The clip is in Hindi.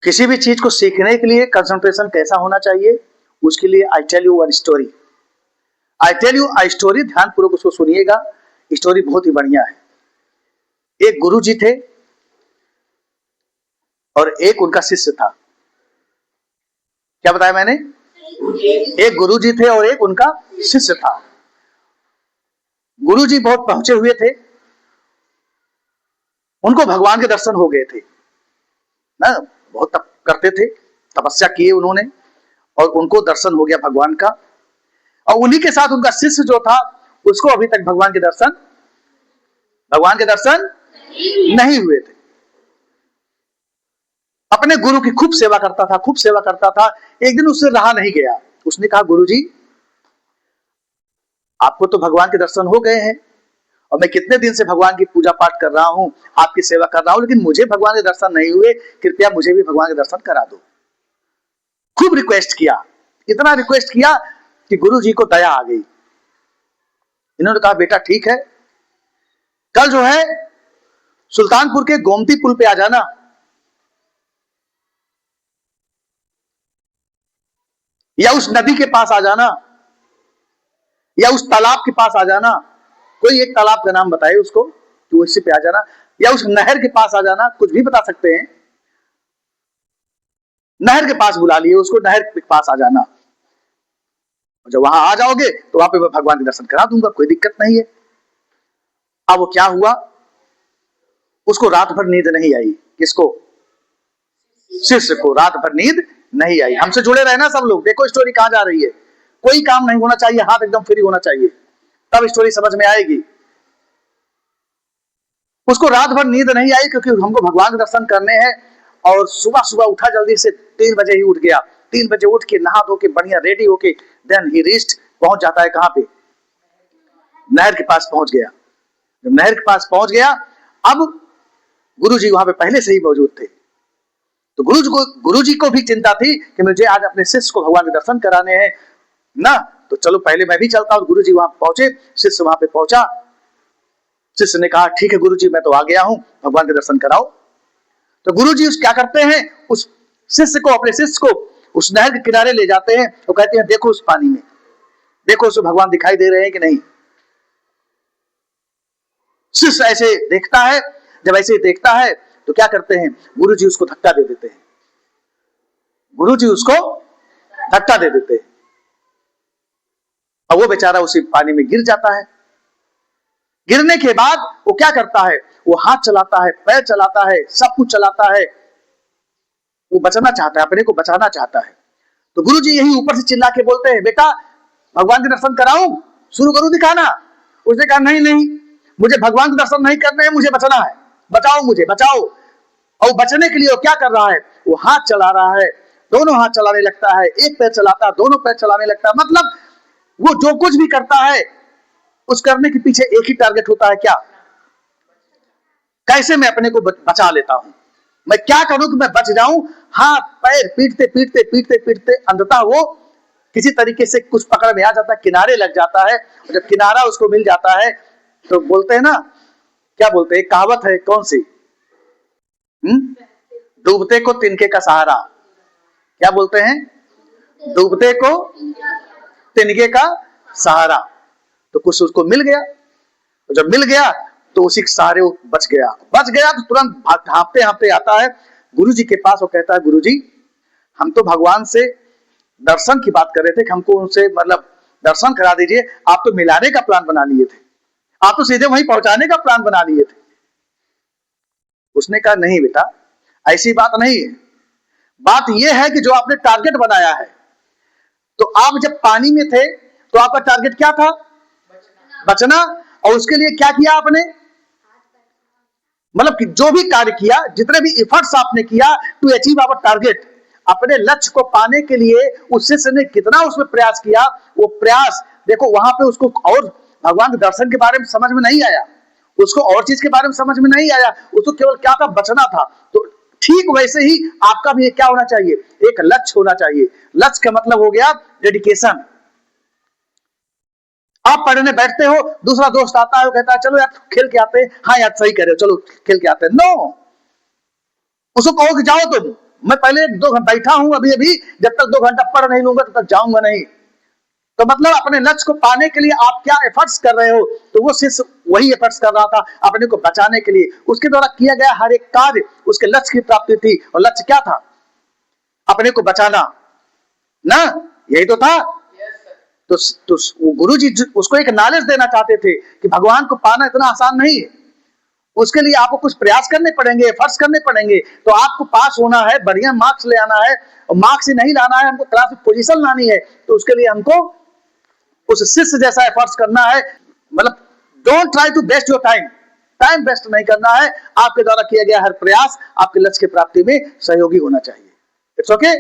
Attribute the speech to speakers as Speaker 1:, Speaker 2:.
Speaker 1: किसी भी चीज को सीखने के लिए कंसंट्रेशन कैसा होना चाहिए, उसके लिए I tell you one story. I tell you a story, ध्यानपूर्वक उसको सुनिएगा। स्टोरी बहुत ही बढ़िया है। एक गुरु जी थे और एक उनका शिष्य था। क्या बताया मैंने? एक गुरु जी थे और एक उनका शिष्य था। गुरु जी बहुत पहुंचे हुए थे, उनको भगवान के दर्शन हो गए थे ना, बहुत तप करते थे, तपस्या किए उन्होंने और उनको दर्शन हो गया भगवान का। और उन्हीं के साथ उनका शिष्य जो था, उसको अभी तक भगवान के दर्शन नहीं हुए थे। अपने गुरु की खूब सेवा करता था, खूब सेवा करता था। एक दिन उससे रहा नहीं गया, उसने कहा गुरु जी, आपको तो भगवान के दर्शन हो गए हैं और मैं कितने दिन से भगवान की पूजा पाठ कर रहा हूं, आपकी सेवा कर रहा हूं, लेकिन मुझे भगवान के दर्शन नहीं हुए, कृपया मुझे भी भगवान के दर्शन करा दो। खूब रिक्वेस्ट किया, इतना रिक्वेस्ट किया कि गुरु जी को दया आ गई। इन्होंने कहा बेटा ठीक है, कल जो है सुल्तानपुर के गोमती पुल पे आ जाना, या उस नदी के पास आ जाना, या उस तालाब के पास आ जाना। कोई एक तालाब का नाम बताए उसको, तो उसी पे आ जाना, या उस नहर के पास आ जाना, कुछ भी बता सकते हैं। नहर के पास बुला लिए उसको, नहर के पास आ जाना। जब वहां आ जाओगे तो वहां पे मैं भगवान के दर्शन करा दूंगा, कोई दिक्कत नहीं है। अब वो क्या हुआ, उसको रात भर नींद नहीं आई। किसको? शिष्य को रात भर नींद नहीं आई। हमसे जुड़े रहे ना सब लोग, देखो स्टोरी कहां जा रही है। कोई काम नहीं होना चाहिए, हाथ एकदम फ्री होना चाहिए, तब स्टोरी समझ में आएगी। उसको रात भर नींद नहीं आई क्योंकि हमको भगवान के दर्शन करने हैं। और सुबह सुबह उठा जल्दी से, 3 बजे ही उठ गया। 3 बजे उठ के नहा धो के बढ़िया रेडी होके देन ही रीच्ड, पहुंच जाता है कहां पे? नहर के पास पहुंच गया। जब नहर के पास पहुंच गया, अब गुरुजी वहां पे पहले से ही मौजूद थे। तो गुरुजी को भी चिंता थी कि मुझे आज अपने शिष्य को भगवान के दर्शन कराने हैं ना, तो चलो पहले मैं भी चलता हूं। गुरुजी वहां पहुंचे, शिष्य वहां पे पहुंचा। शिष्य ने कहा ठीक है गुरुजी, मैं तो आ गया हूं, भगवान के दर्शन कराओ। तो गुरुजी क्या करते हैं, उस शिष्य को, अपने शिष्य को उस नहर के किनारे ले जाते हैं और कहते हैं देखो उस पानी में, देखो उसमें भगवान दिखाई दे रहे हैं कि नहीं। शिष्य ऐसे देखता है, जब ऐसे देखता है तो क्या करते हैं, गुरुजी उसको धक्का दे देते हैं। गुरुजी उसको धक्का दे देते हैं और वो बेचारा उसी पानी में गिर जाता है। गिरने के बाद वो क्या करता है, वो हाथ चलाता है, पैर चलाता है, सब कुछ चलाता है। वो बचना चाहता है, अपने को बचाना चाहता है। तो गुरुजी यही ऊपर से चिल्ला के बोलते हैं बेटा भगवान के दर्शन कराऊं, शुरू करूं दिखाना। उसने कहा नहीं नहीं, मुझे भगवान के दर्शन नहीं करने हैं, मुझे बचना है, बचाओ मुझे, बचाओ। और बचने के लिए वो क्या कर रहा है, वो हाथ चला रहा है, दोनों हाथ चलाने लगता है, एक पैर चलाता है, दोनों पैर चलाने लगता है। मतलब वो जो कुछ भी करता है उस करने के पीछे एक ही टारगेट होता है, क्या? कैसे मैं अपने को बचा लेता हूं, मैं क्या करूं कि मैं बच जाऊं। हाथ पैर पीटते पीटते पीटते पीटते अंततः वो किसी तरीके से कुछ पकड़ में आ जाता है, किनारे लग जाता है। और जब किनारा उसको मिल जाता है तो बोलते हैं ना, क्या बोलते हैं, कहावत है कौन सी, डूबते को तिनके का सहारा। क्या बोलते हैं? डूबते को तिनके का सहारा। तो कुछ उसको मिल गया, तो जब मिल गया तो उसी के सहारे वो बच गया। तो तुरंत हाँफते हाँफते आता है गुरुजी के पास और कहता है गुरुजी, हम तो भगवान से दर्शन की बात कर रहे थे कि हमको उनसे मतलब दर्शन करा दीजिए, आप तो मिलाने का प्लान बना लिए थे, आप तो सीधे वहीं पहुंचाने का प्लान बना लिए थे। उसने कहा नहीं बेटा, ऐसी बात नहीं है, बात यह है कि जो आपने टारगेट बनाया है, तो आप जब पानी में थे तो आपका टारगेट क्या था? बचना। और उसके लिए क्या किया आपने, मतलब कि जो भी कार्य किया, जितने भी एफर्ट्स आपने किया टू अचीव आवर टारगेट, अपने लक्ष्य को पाने के लिए उस शिष्य ने कितना उसमें प्रयास किया। वो प्रयास देखो, वहां पे उसको और भगवान के दर्शन के बारे में समझ में नहीं आया, उसको और चीज के बारे में समझ में नहीं आया, उसको केवल क्या था, बचना था। तो ठीक वैसे ही आपका भी क्या होना चाहिए, एक लक्ष्य होना चाहिए। लक्ष्य का मतलब हो गया डेडिकेशन। आप पढ़ने बैठते हो, दूसरा दोस्त आता है, वो कहता है चलो यार खेल के आते हैं, हाँ यार सही कह रहे हो, चलो खेल के आते हैं। नो, उसको कहो कि जाओ तुम, मैं पहले 2 घंटा बैठा हूं अभी अभी, जब तक 2 घंटा पढ़ नहीं लूंगा तब तक जाऊंगा नहीं। तो मतलब अपने लक्ष्य को पाने के लिए आप क्या एफर्ट्स कर रहे हो, तो वो शिष्य वही एफर्ट्स कर रहा था अपने को बचाने के लिए। उसके द्वारा किया गया हर एक कार्य उसके लक्ष्य की प्राप्ति थी, और लक्ष्य क्या था? अपने को बचाना ना, यही तो था। तो गुरु जी उसको एक नॉलेज देना चाहते थे कि भगवान को पाना इतना आसान नहीं है, उसके लिए आपको कुछ प्रयास करने पड़ेंगे, एफर्ट्स करने पड़ेंगे। तो आपको पास होना है, बढ़िया मार्क्स ले आना है, और मार्क्स ही नहीं लाना है, हमको क्लास में पोजीशन लानी है, तो उसके लिए हमको उस शिष्य जैसा एफर्ट्स करना है। मतलब don't try to waste your time, time waste नहीं करना है। आपके द्वारा किया गया हर प्रयास आपके लक्ष्य की प्राप्ति में सहयोगी होना चाहिए। It's okay.